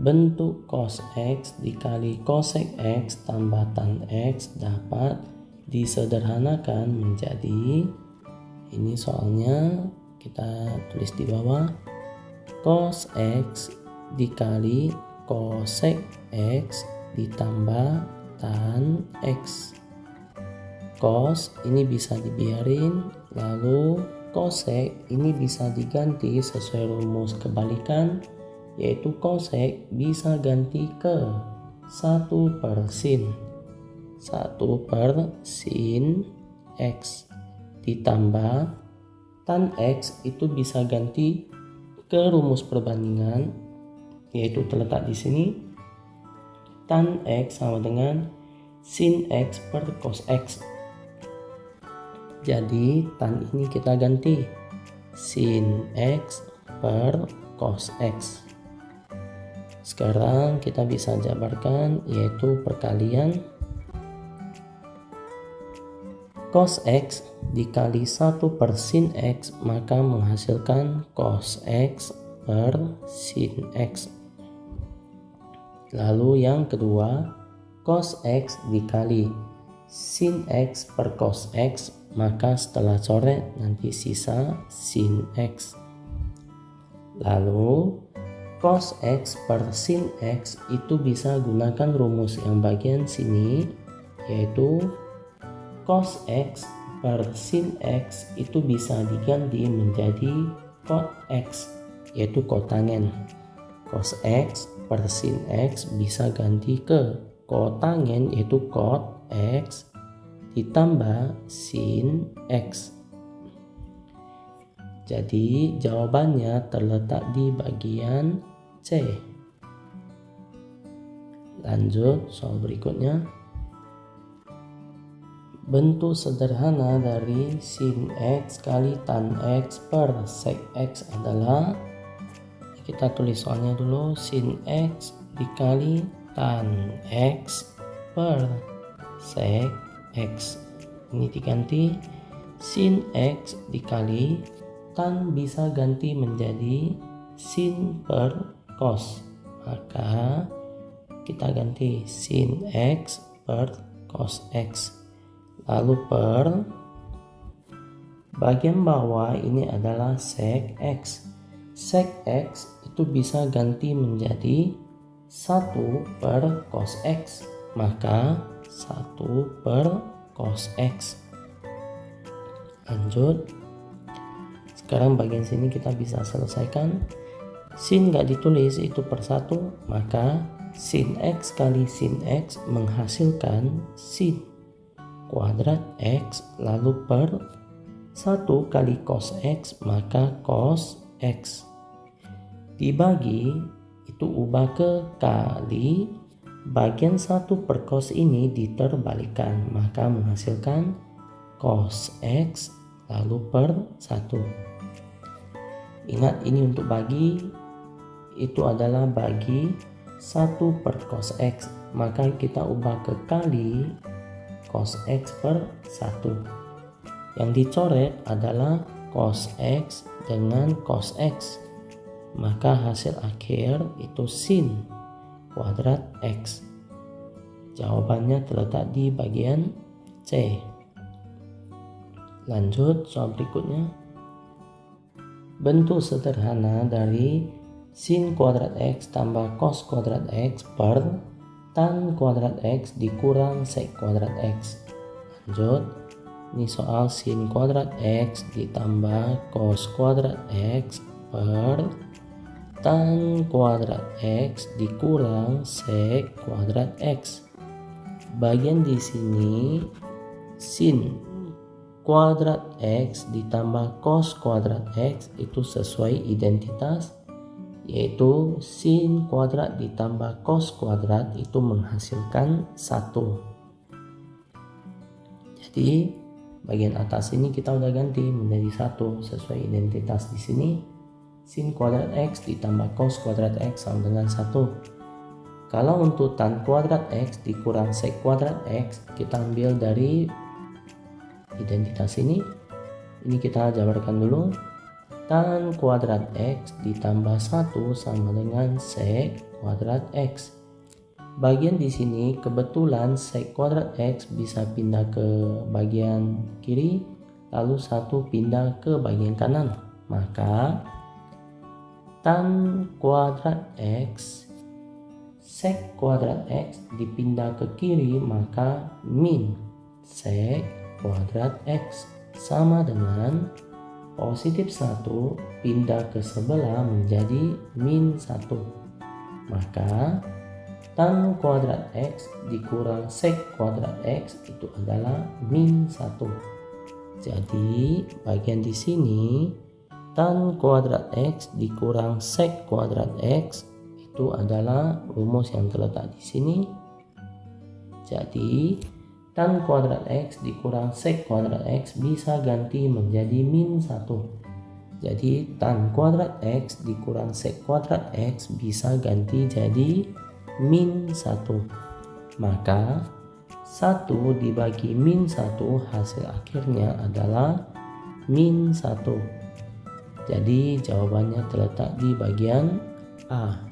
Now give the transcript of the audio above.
Bentuk cos X dikali cosec X tambah tan X dapat disederhanakan menjadi, ini soalnya kita tulis di bawah, cos X dikali cosec X ditambah tan X. Cos ini bisa dibiarin, lalu cosec ini bisa diganti sesuai rumus kebalikan, yaitu cosec bisa ganti ke 1/sin. 1/sin X ditambah tan X itu bisa ganti ke rumus perbandingan, yaitu terletak di sini. Tan X sama dengan sin X per cos X. Jadi tan ini kita ganti sin X per cos X. Sekarang kita bisa jabarkan, yaitu perkalian cos X dikali 1/sin X, maka menghasilkan cos X per sin X. Lalu yang kedua, cos X dikali sin X per cos X, maka setelah coret nanti sisa sin X. Lalu cos X per sin X itu bisa gunakan rumus yang bagian sini, yaitu cos X per sin X itu bisa diganti menjadi cot X, yaitu kotangen. Cos X per sin X bisa ganti ke kotangen, yaitu cot X ditambah sin X. Jadi jawabannya terletak di bagian C. Lanjut soal berikutnya. Bentuk sederhana dari sin X kali tan X per sec X adalah, kita tulis soalnya dulu, sin X dikali tan X per sec X. Ini diganti sin X dikali tan bisa ganti menjadi sin per cos, maka kita ganti sin X per cos X. Lalu per bagian bawah ini adalah sec X. Sec X itu bisa ganti menjadi 1 per cos X, maka 1 per cos X. Lanjut. Sekarang bagian sini kita bisa selesaikan. Sin nggak ditulis, itu per 1, maka sin X kali sin X menghasilkan sin kuadrat X, lalu per 1 kali cos X, maka cos X. Dibagi, itu ubah ke kali, bagian 1 per cos ini diterbalikan, maka menghasilkan cos X lalu per 1. Ingat, ini untuk bagi, itu adalah bagi 1 per cos X, maka kita ubah ke kali cos X per 1. Yang dicoret adalah cos X dengan cos X, maka hasil akhir itu sin kuadrat X. Jawabannya terletak di bagian C. Lanjut soal berikutnya. Bentuk sederhana dari sin kuadrat X tambah cos kuadrat X per tan kuadrat X dikurang sec kuadrat X. Lanjut, ini soal sin kuadrat X ditambah cos kuadrat X per tan kuadrat X dikurang sec kuadrat X. Bagian di sini sin kuadrat X ditambah cos kuadrat X itu sesuai identitas, yaitu sin kuadrat ditambah cos kuadrat itu menghasilkan 1. Jadi bagian atas ini kita udah ganti menjadi 1 sesuai identitas di sini. Sin kuadrat X ditambah cos kuadrat X sama dengan 1. Kalau untuk tan kuadrat X dikurang sek kuadrat X, kita ambil dari identitas ini. Ini kita jabarkan dulu. Tan kuadrat X ditambah 1 sama dengan sek kuadrat X. Bagian di sini kebetulan sek kuadrat X bisa pindah ke bagian kiri, lalu 1 pindah ke bagian kanan. Maka tan kuadrat X sek kuadrat X dipindah ke kiri, maka min sek kuadrat X sama dengan positif 1 pindah ke sebelah menjadi min 1. Maka tan kuadrat X dikurang sek kuadrat X itu adalah min 1. Jadi bagian di sini tan kuadrat X dikurang sek kuadrat X itu adalah rumus yang terletak di sini. Jadi tan kuadrat X dikurang sek kuadrat X bisa ganti menjadi min 1. Jadi tan kuadrat X dikurang sek kuadrat X bisa ganti jadi min 1. Maka 1 dibagi min 1 hasil akhirnya adalah min 1. Jadi jawabannya terletak di bagian A.